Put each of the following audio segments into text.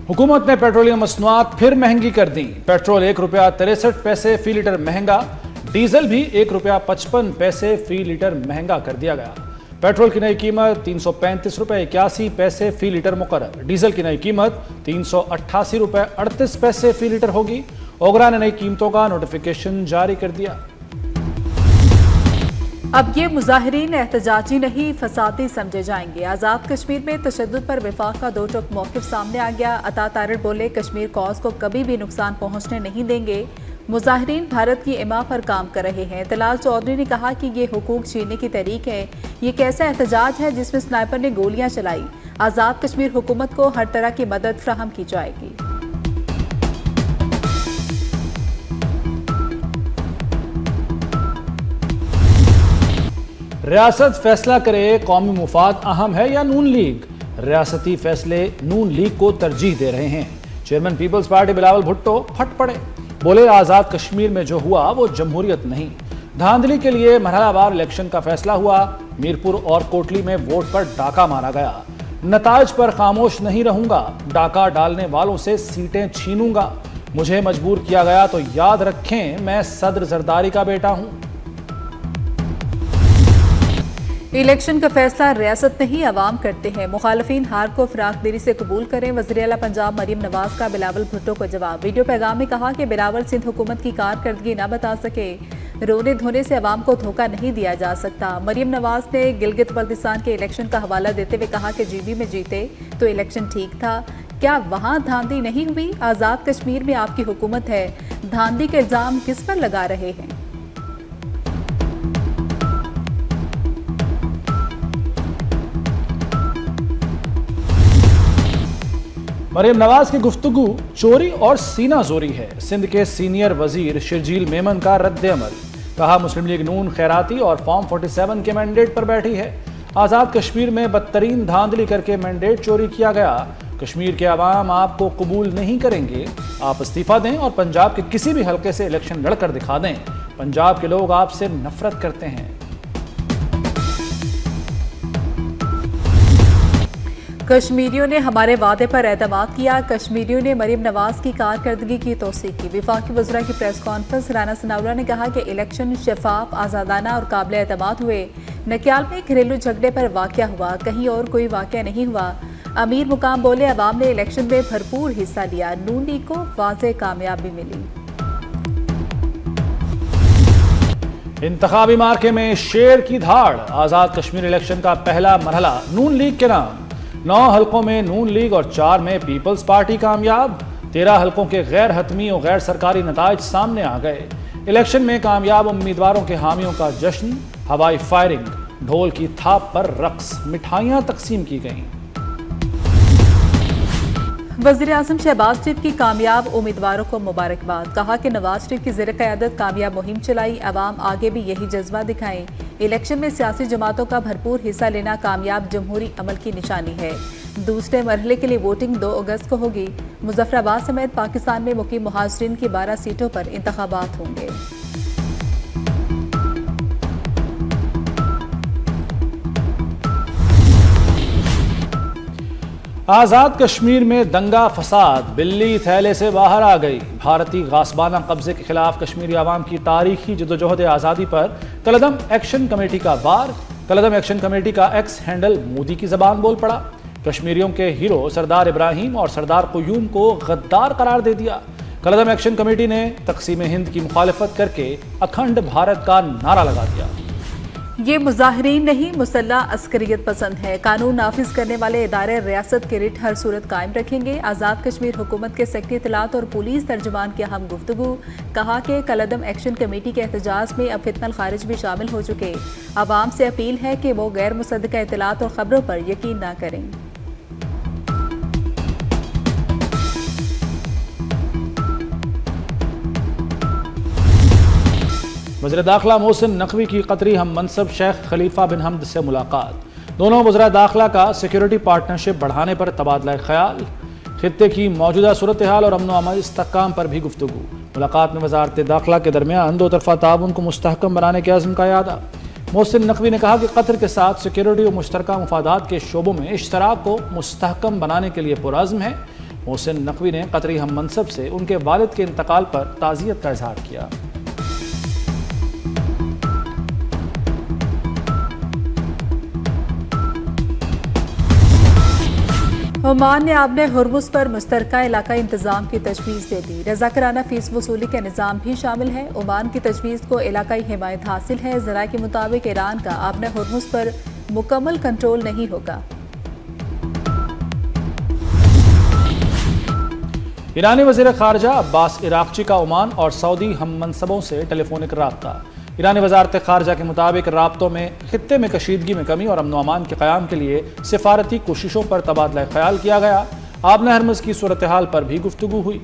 हुकूमत ने पेट्रोलियम मसनूआत फिर महंगी कर दी। पेट्रोल ₹1.63 फी लीटर महंगा, डीजल भी ₹1.55 फी लीटर महंगा कर दिया गया। पेट्रोल की नई कीमत ₹335.81 फी लीटर मुकर्रर। डीजल की नई कीमत ₹388.38 फी लीटर होगी। ओगरा ने नई कीमतों का नोटिफिकेशन जारी कर दिया। अब ये मुजाहिरीन एहतजाजी नहीं फसादी समझे जाएंगे। आज़ाद कश्मीर में तशद्दुद पर वफाक का दो टोक मौक़िफ़ सामने आ गया। अता तारिर बोले, कश्मीर कॉज को कभी भी नुकसान पहुँचने नहीं देंगे। मुजाहिरीन भारत की इमा पर काम कर रहे हैं। तलाल चौधरी ने कहा कि ये हुकूक छीनने की तहरीक है। ये कैसा एहतजाज है जिसमें स्नाइपर ने गोलियां चलाई। आज़ाद कश्मीर हुकूमत को हर तरह की मदद फ्राहम की जाएगी। रियासत फैसला करे कौमी मुफाद अहम है या नून लीग। रियासती फैसले नून लीग को तरजीह दे रहे हैं। Chairman People's Party Bilawal Bhutto फट पड़े, बोले आज़ाद कश्मीर में जो हुआ वो जमहूरियत नहीं। धांधली के लिए मरहलावार इलेक्शन का फैसला हुआ। मीरपुर और कोटली में वोट पर डाका मारा गया। नताज पर खामोश नहीं रहूंगा, डाका डालने वालों से सीटें छीनूंगा। मुझे मजबूर किया गया तो याद रखें मैं सदर जरदारी का बेटा हूं। इलेक्शन का फैसला रियासत नहीं अवाम करते हैं। मुखालफीन हार को फराख दिली से कबूल करें। वज़ीर आला पंजाब मरीम नवाज का बिलावल भुट्टो को जवाब। वीडियो पैगाम में कहा कि बिलावल सिंध हुकूमत की कारकर्दगी न बता सके। रोने धोने से अवाम को धोखा नहीं दिया जा सकता। मरीम नवाज ने गिलगित बल्तिस्तान के इलेक्शन का हवाला देते हुए कहा कि जीबी में जीते तो इलेक्शन ठीक था, क्या वहाँ धांधली नहीं हुई? आज़ाद कश्मीर में आपकी हुकूमत है, धांधली के इल्ज़ाम किस पर लगा रहे हैं? मरीम नवाज की गुफ्तगू चोरी और सीना जोरी है। सिंध के सीनियर वजीर शर्जील मेमन का रद्द-ए-अमल। कहा मुस्लिम लीग नून खैराती और फॉर्म 47 के मैंडेट पर बैठी है। आज़ाद कश्मीर में बदतरीन धांधली करके मैंडेट चोरी किया गया। कश्मीर के अवाम आपको कबूल नहीं करेंगे। आप इस्तीफा दें और पंजाब के किसी भी हलके से इलेक्शन लड़कर दिखा दें। पंजाब के लोग आपसे नफरत करते हैं। कश्मीरियों ने हमारे वादे पर एतमाद किया। कश्मीरियों ने मरीम नवाज की कारकर्दगी की तौसीक की। वफाकी वज़रा की प्रेस कॉन्फ्रेंस। राना सनाउल्लाह ने कहा कि इलेक्शन शफाफ, आज़ादाना और काबिल एतमाद हुए। नक्याल में घरेलू झगड़े पर वाक़या हुआ, कहीं और कोई वाक़या नहीं हुआ। अमीर मुकाम बोले, अवाम ने इलेक्शन में भरपूर हिस्सा लिया। नून लीग को वाज़े कामयाबी मिली। इंतखाबी मार्के में शेर की धाड़। आज़ाद कश्मीर इलेक्शन का पहला मरहला नून लीग के नाम। 9 हलकों में नून लीग और 4 में पीपल्स पार्टी कामयाब। 13 हलकों के गैर हतमी और गैर सरकारी नताइज सामने आ गए। इलेक्शन में कामयाब उम्मीदवारों के हामियों का जश्न, हवाई फायरिंग, ढोल की थाप पर रक्स, मिठाइयां तकसीम की गईं। वज़ीर आज़म शहबाज शरीफ की कामयाब उम्मीदवारों को मुबारकबाद। कहा कि नवाज शरीफ की ज़ेर क़यादत कामयाब मुहिम चलाई। अवाम आगे भी यही जज्बा दिखाएं। इलेक्शन में सियासी जमातों का भरपूर हिस्सा लेना कामयाब जमहूरी अमल की निशानी है। दूसरे मरहले के लिए वोटिंग 2 अगस्त को होगी। मुजफ्फराबाद समेत पाकिस्तान में मुकीम मुहाजिरीन की 12 सीटों पर इंतखाबात होंगे। आज़ाद कश्मीर में दंगा फसाद, बिल्ली थैले से बाहर आ गई। भारतीय गासबाना कब्जे के खिलाफ कश्मीरी आवाम की तारीखी जदोजहद आज़ादी पर कलदम एक्शन कमेटी का वार। कलदम एक्शन कमेटी का एक्स हैंडल मोदी की जबान बोल पड़ा। कश्मीरियों के हीरो सरदार इब्राहिम और सरदार क़ुयूम को गद्दार करार दे दिया। कलदम एक्शन कमेटी ने तक़सीम हिंद की मुखालिफत करके अखंड भारत का नारा लगा दिया। ये मुजाहिरीन नहीं, मुसल्लह अस्करियत पसंद है। कानून नाफिज करने वाले इदारे रियासत के रिट हर सूरत कायम रखेंगे। आज़ाद कश्मीर हुकूमत के सेक्रेटरी इत्तलात और पुलिस तर्जुमान की अहम गुफ्तगू। कहा कि कलदम एक्शन कमेटी के एहतजाज में अब फितनल खारिज भी शामिल हो चुके। आवाम से अपील है कि वो गैर मुसद्दका इत्तलात और खबरों पर यकीन न करें। वज़ीर दाखिला मोहसिन नकवी की कतरी हम मनसब शेख खलीफा बिन हमद से मुलाकात। दोनों वज़ीर दाखिला का सिक्योरिटी पार्टनरशिप बढ़ाने पर तबादला ख्याल। खित्ते की मौजूदा सूरत हाल और अमन अमान इस्तेहकाम पर भी गुफ्तगू। मुलाकात में वज़ारत दाखिला के दरमियान 2 तरफ़ा ताउन को मुस्तहकम बनाने के अज़्म का यादा। मोहसिन नकवी ने कहा कि कतर के साथ सिक्योरिटी और मुश्तरका मुफादात के शोबों में इश्तराक को मुस्तहकम बनाने के लिए पुरअज़्म है। मोहसिन नकवी ने कतरी हम मनसब से उनके वालिद के इंतकाल पर ताज़ियत का इजहार किया। ओमान ने आपने हुर्मुज़ पर मुश्तरका इलाकाई इंतजाम की तजवीज़ दे दी। रज़ाकराना फीस वसूली का निज़ाम भी शामिल है। ओमान की तजवीज़ को इलाकाई हिमायत हासिल है। ज़राए के मुताबिक ईरान का आपने हुर्मुज़ पर मुकम्मल कंट्रोल नहीं होगा। ईरानी वज़ीर ख़ारजा अब्बास इराक़ची का ओमान और सऊदी हम मनसबों से टेलीफोनिक राब्ता। ईरानी वज़ारत ख़ारजा के मुताबिक राब्तों में खित्ते में कशीदगी में कमी और अमन व अमान के क़याम के लिए सिफारती कोशिशों पर तबादला ख्याल किया गया। आपने हरमुज़ की सूरत हाल पर भी गुफ्तगू हुई।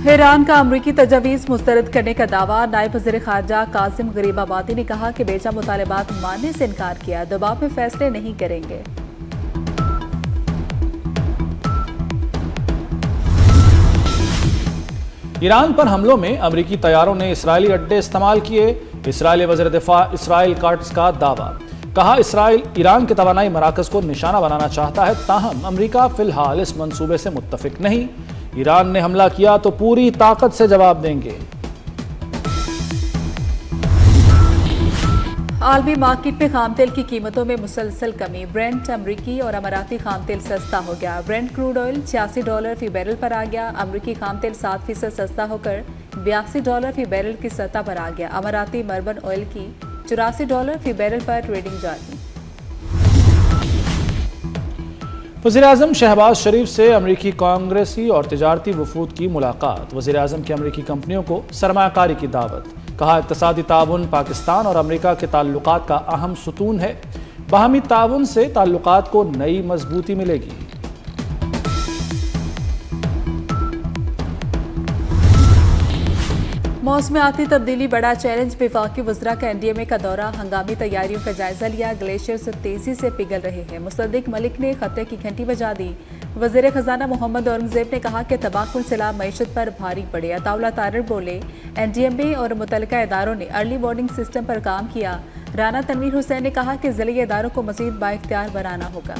ईरान का अमरीकी तजावीज़ मुस्तरद करने का दावा। नायब वज़ीर ख़ारजा कासिम गरीबाबादी ने कहा कि बेजा मुतालबात मानने से इनकार किया, दबाव में फैसले नहीं करेंगे। ईरान पर हमलों में अमरीकी तैयारों ने इसराइली अड्डे इस्तेमाल किए। इसराइली वज़ीर दिफा इसराइल काट्स का दावा। कहा, इसराइल ईरान के तवानाई मराकज़ को निशाना बनाना चाहता है, ताहम अमरीका फिलहाल इस मंसूबे से मुत्तफिक नहीं। ईरान ने हमला किया तो पूरी ताकत से जवाब देंगे। आलमी मार्केट में खाम तेल की कीमतों में मुसलसल कमी। ब्रेंट अमरीकी और अमाराती खाम तेल सस्ता हो गया। ब्रेंट क्रूड ऑयल $86 फी बैरल पर आ गया। अमरीकी खाम तेल 7% सस्ता होकर $82 फी बैरल की सतह पर आ गया। अमाराती मर्बन ऑयल की $84 फी बैरल पर ट्रेडिंग जारी। वज़ीर आज़म शहबाज शरीफ से अमरीकी कांग्रेसी और तिजारती वफूद की मुलाकात। वज़ीर आज़म की अमरीकी कंपनियों को सरमायाकारी की दावत। कहा, इक़्तिसादी ताउन पाकिस्तान और अमरीका के ताल्लुकात का अहम सुतून है। बाहमी ताउन से ताल्लुकात को नई मजबूती मिलेगी। मौसमियाती तब्दीली बड़ा चैलेंज। वफाकी वज़रा का NDMA का दौरा। हंगामी तैयारियों का जायजा लिया। ग्लेशियर तेजी से पिघल रहे हैं। मुसद्दिक मलिक ने खतरे की घंटी बजा दी। वज़ीर ख़जाना मोहम्मद औरंगज़ेब ने कहा कि तबाकुल सैलाब मईशत पर भारी पड़े। अताउल्ला तारड़ बोले, NDMA और मुतल्लिका इदारों ने अर्ली वार्निंग सिस्टम पर काम किया। राना तनवीर हुसैन ने कहा कि ज़िले इदारों को मज़ीद बाइख्तियार बनाना होगा।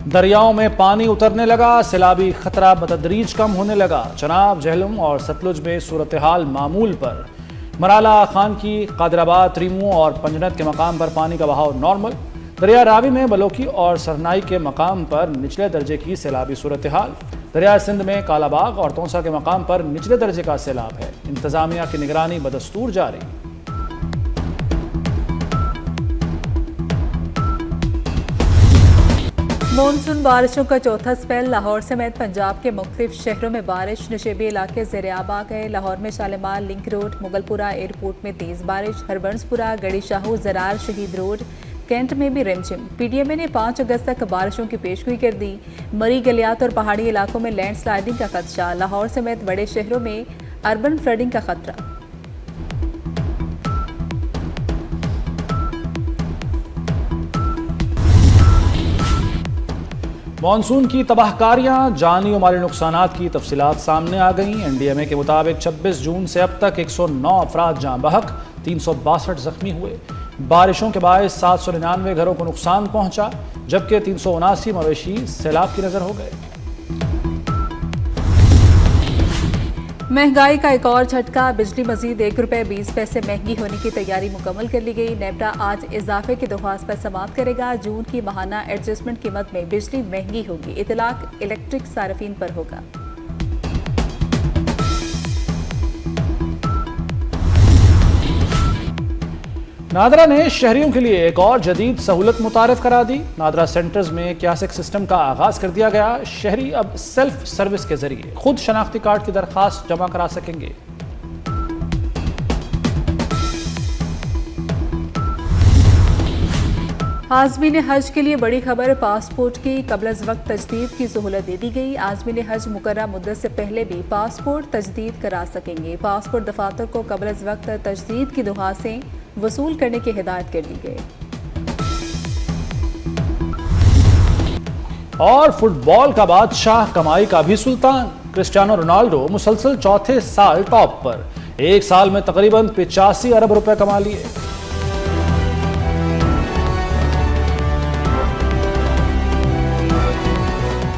दरियाओं में पानी उतरने लगा। सैलाबी खतरा बतदरीज कम होने लगा। चनाब, झेलम और सतलुज में सूरत हाल मामूल पर। मराला, खान की, कादराबाद, त्रिमू और पंजनत के मकाम पर पानी का बहाव नॉर्मल। दरिया रावी में बलोकी और सरनाई के मकाम पर निचले दर्जे की सैलाबी सूरत हाल। दरिया सिंध में कालाबाग और तोसा के मकाम पर निचले दर्जे का सैलाब है। इंतजामिया की निगरानी बदस्तूर जारी। मानसून बारिशों का चौथा स्पेल। लाहौर समेत पंजाब के मुख्तलिफ शहरों में बारिश। नशेबी इलाके ज़ेर-आब आ गए। लाहौर में Shalimar link road, Mughalpura airport में तेज़ बारिश। हरबंसपुरा, गड़ी शाहू, जरार, शहीद रोड, कैंट में भी रिमझिम। PDMA ने 5 अगस्त तक बारिशों की पेशगोई कर दी। मरी, गलियात और पहाड़ी इलाकों में लैंडस्लाइडिंग का खदशा। लाहौर समेत बड़े शहरों में अर्बन फ्लडिंग का खतरा। मानसून की तबाहकारियां, जानी और माली नुकसानात की तफसीलात सामने आ गईं। NDMA के मुताबिक 26 जून से अब तक 109 अफराद जाँ बहक, 362 जख्मी हुए। बारिशों के बायस 799 घरों को नुकसान पहुंचा, जबकि 379 मवेशी सैलाब की नजर हो गए। महंगाई का एक और झटका। बिजली मजीद ₹1.20 महंगी होने की तैयारी मुकम्मल कर ली गई। नेपटा आज इजाफे की दरख्वास्त पर समाअत करेगा। जून की माहाना एडजस्टमेंट कीमत में बिजली महंगी होगी। इतलाक इलेक्ट्रिक सार्फिन पर होगा। नादरा ने शहरियों के लिए एक और जदीद सहूलत मुतारिफ करा दी। नादरा सेंटर्स में क्यासिक सिस्टम का आगाज कर दिया गया। शहरी अब सेल्फ सर्विस के जरिए खुद शनाख्ती कार्ड की दरखास्त जमा करा सकेंगे। आज़मीन हज के लिए बड़ी खबर। पासपोर्ट की कबल-अज़-वक्त तजदीद की सहूलत दे दी गई। आज़मीन हज मुकर्रर मुद्दत से पहले भी पासपोर्ट तजदीद करा सकेंगे। पासपोर्ट दफातर को कबल-अज़-वक्त तजदीद की दरख्वास्तें वसूल करने की हिदायत कर दी गई। और फुटबॉल का बादशाह, कमाई का भी सुल्तान। क्रिस्टियानो रोनाल्डो मुसलसल चौथे साल टॉप पर, एक साल में तकरीबन 85 अरब रुपए कमा लिए।